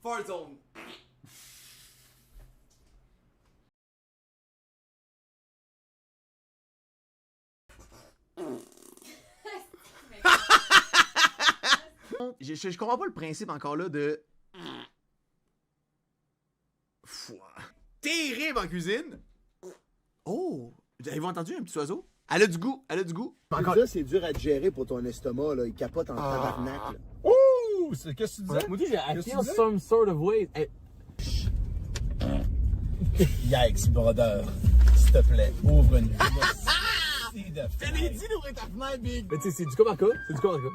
Fart zone. Je comprends pas le principe encore là de... Terrible en cuisine. Oh, avez-vous entendu un petit oiseau? Elle a du goût, elle a du goût. Ça, c'est dur à digérer pour ton estomac, là. Il capote en tabarnak, là. Ouh! Qu'est-ce que tu disais? Moi, I feel some sort of way. Yikes, brother. S'il te plaît, ouvre une Je t'ai dit d'ouvrir ta fenêtre, Big. Mais tu sais, c'est du cas par cas. C'est du cas par cas.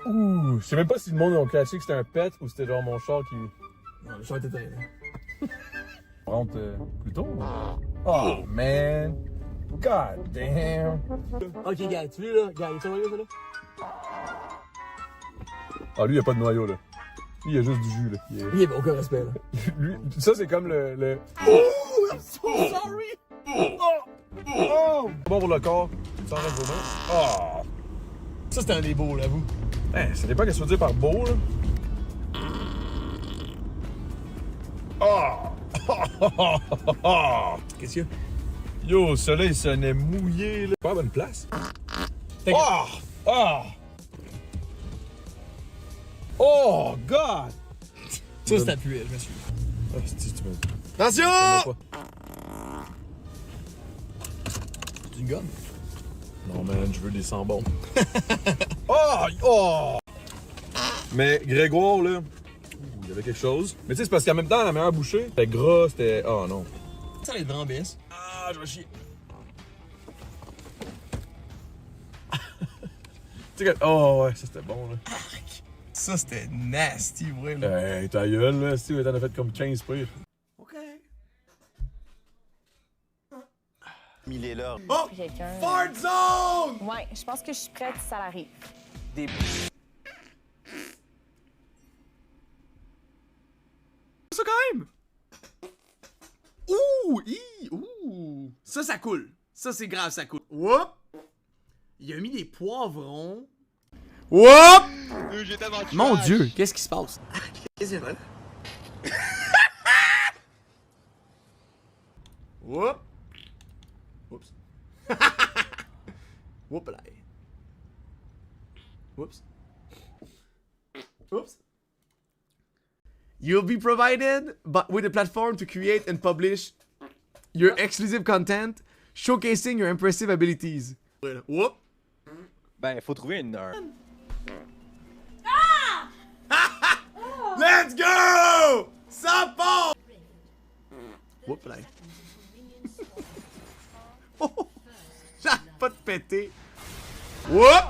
Ouh! Je sais même pas si le monde a catché que c'était un pet ou c'était genre mon char qui... Non, le chat est éteint, là. On rentre plus tôt. Oh, man. God damn. Ok, gars, tu veux, là? Gars, il est noyau, ça, là? Ah, lui, il a pas de noyau, là. Lui, il a juste du jus, là. Il avait aucun respect, là. Lui, ça, c'est comme le... Oh, I'm so sorry! Oh! Bon pour le corps. Ça enlève vos mains. Oh! Ça, c'était un des beaux, là, vous. Hey, ça dépend qu'est-ce que tu veux dire par beau, là. Oh! Qu'est-ce qu'il y a? Yo, le soleil sonnait mouillé, là. Pas à bonne place. Oh! Oh! Oh, God! Ça, c'est appuyé, je me suis. Ah, si tu me... Attention! C'est une gomme. Non, man, je veux des sambons. Oh! Oh! Mais Grégoire, là, il y avait quelque chose. Mais tu sais, c'est parce qu'en même temps, la meilleure bouchée, c'était gras, c'était... Oh non. Ça, les vraiment bien. Ah, je vais chier. Tu sais que... Oh, ouais, ça c'était bon, là. Ça, c'était nasty, vrai, là. Hey, ta gueule, là, si, t'en as fait comme 15 pires. OK. Il est là. Oh! Quelqu'un. Fart zone! Ouais, je pense que je suis prête si ça l'arrive. Des... Ça, quand même! Ouh! Ça coule. Ça, c'est grave, ça coule. Whoop! Il a mis des poivrons. Whoop! Mon Dieu, qu'est-ce qui se passe? Qu'est-ce qu'il y a? Whoop! Oups. Whoop là. Whoops. Oops. You'll be provided with a platform to create and publish your exclusive content, showcasing your impressive abilities. Whoop. Ben, faut trouver une... Let's go! Ça part! Whoop là. Oh, j'arrête pas de péter. Whoop!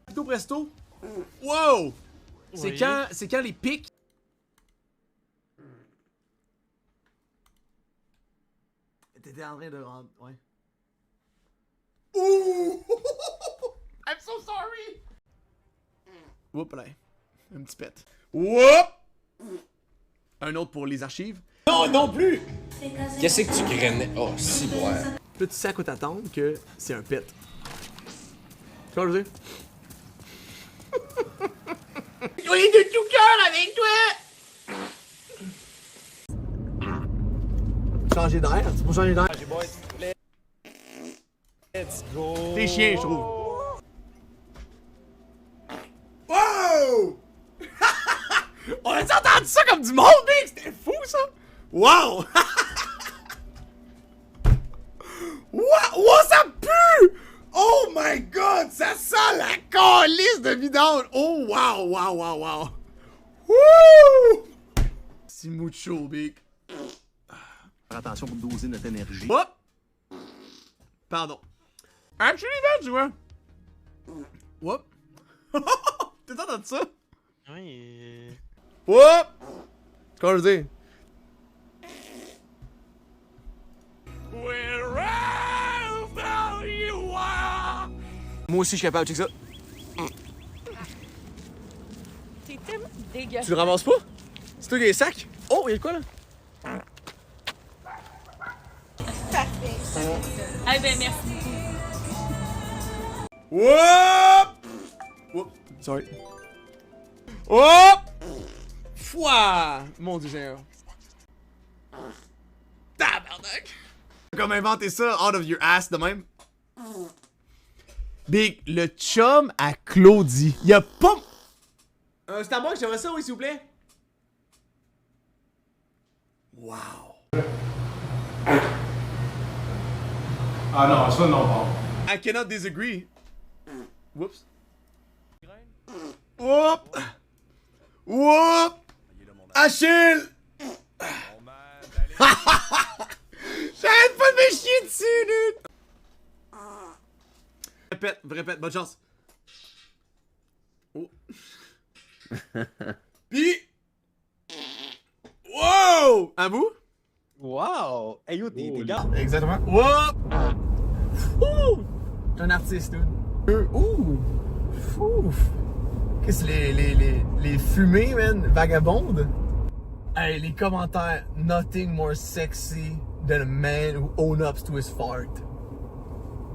Presto presto. Wow! C'est quand les pics. T'étais en train de rendre. Ouais. Ouh! I'm so sorry! Whoop là. Un petit pet. Whoop! Un autre pour les archives. Non, non plus! Qu'est-ce que tu grainais? Oh, si, ouais. Là, tu sais à quoi t'attendre que c'est un pet. Tu vois, je veux dire? J'ai de tout cœur avec toi! Changer d'air? C'est pour changer d'air? Let's go! T'es chien, je trouve. Wow! On a-tu entendu ça comme du monde, Big? C'était fou, ça! Wow! Wow, ça pue! Oh my god, ça sent la calice de vidange! Oh wow, wow, wow, wow! Wouh! C'est mucho, Big. Faire attention pour doser notre énergie. Hop! Pardon. Actually, man, tu vois. Whoop! T'es entendu ça? Oui. Whoop! Comment je dis? Moi aussi, je suis capable, check ça. T'es tellement dégueulasse. Tu le ramasses pas? C'est toi qui as les sacs? Oh, y'a de quoi là? Parfait. Eh ben, merci. Whoop! Whoop, sorry. Hop! Fouah! Mon dieu, Seigneur. Tabarnak! Comme inventer ça out of your ass de même. Big, le chum à Claudie. Y'a pas... c'est à moi que j'aimerais ça, oui, s'il vous plaît? Wow. Ah non, ça non, bon. I cannot disagree. Whoops. Whoop! Whoop! Achille! J'arrête pas de me chier dessus, dude! Répète, bonne chance. Oh. Pis... Wow! À vous? Wow! Hey yo, t'es gars! Exactement. Whoop! Ouh! T'es un artiste, dude. Ouh! Ouf! Qu'est-ce que les fumées, man, vagabondes? Hey, les commentaires. Nothing more sexy than a man who owns up to his fart.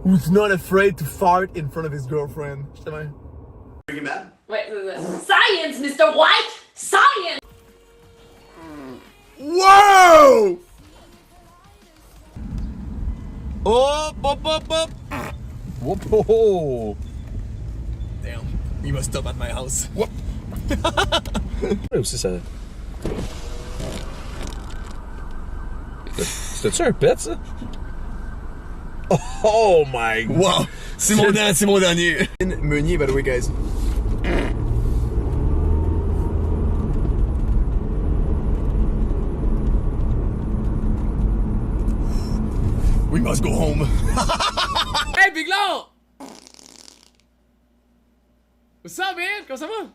Who's not afraid to fart in front of his girlfriend. Justement. Breaking Bad? Ouais, Science, Mr. White! Science! Wow! Hop, hop, hop, hop! Whoop, ho, ho. Damn, you must stop at my house. Whoop! Aussi, ça. C'était-tu un pet, ça? Oh my god! Wow! C'est mon dernier! Meunier, by the way, guys. We must go home. Hey, Big Long! What's up, man? Comment ça va?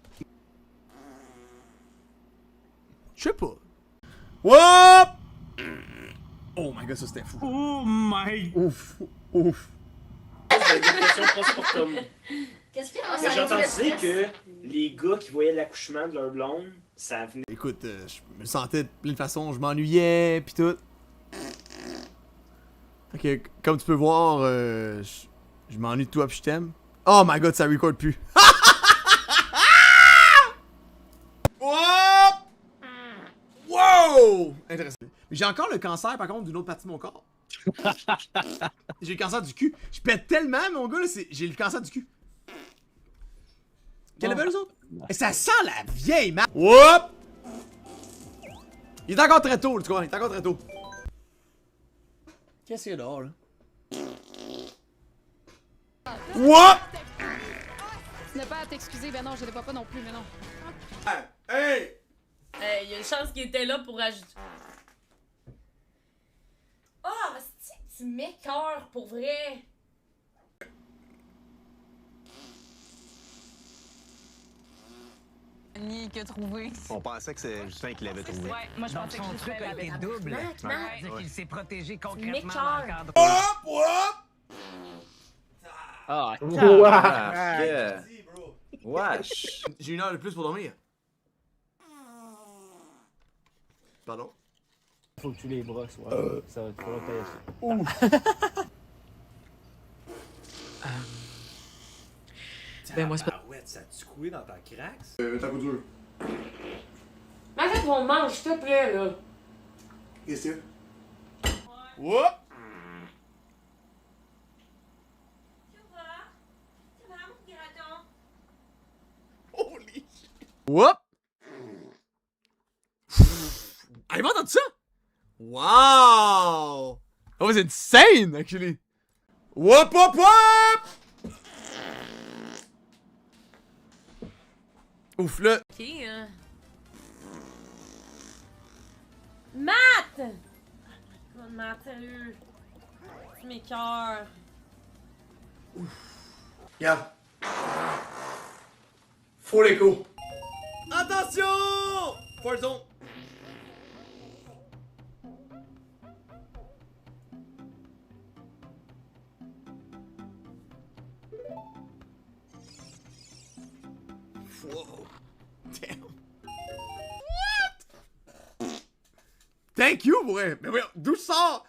Je sais pas. Whoop! Oh my god, ça c'était fou. Oh my... Ouf, ouf. Qu'est-ce qu'il y a? J'ai entendu que les gars qui voyaient l'accouchement de leur blonde, ça venait... Écoute, je me sentais de plein de façons, je m'ennuyais, pis tout. Ok, comme tu peux voir, je m'ennuie de toi pis je t'aime. Oh my god, ça record plus. Whoop! Wow! Intéressant. Mais j'ai encore le cancer, par contre, d'une autre partie de mon corps. J'ai le cancer du cul. Je pète tellement, mon gars, là, j'ai le cancer du cul. Quel level, eux autres? Et ça sent la vieille man. Whoop! Il est encore très tôt, tu vois, il est encore très tôt. Qu'est-ce qu'il y a dehors, là? Whoop! Tu n'as pas à t'excuser, ben non, je ne vois pas non plus, mais non. Hey! Il y a une chance qu'il était là pour ajouter. Ah, tu m'écœures pour vrai. Ni que trouvé. On pensait que c'est Justin qui l'avait trouvé. Ouais, moi je pensais que son truc a été double. C'est-à-dire qu'il s'est protégé concrètement dans le cadre. Hop! Hop! Ah, Wesh! Wesh! J'ai une heure de plus pour dormir. Pardon? Faut que tu les brosses, ouais. Ça va te protéger. Ben moi c'est pas... Ouais, ça a-tu coué dans ta craque? T'as coup dur. Mais arrête mon manche, s'il te plaît, là. Qu'est-ce que c'est? Whoop! Holy shit! Whoop! Ah, il m'a entendu ça? Wow! That was insane, actually. Whoop, whoop, whoop! Ouf, là. Ok, Matt! Oh, Matt, sérieux. Tu m'écœures. Regarde. Faut l'écho. Attention! Fort zone. Whoa. Damn. What? Thank you, ouais. Mais voyons, d'où sort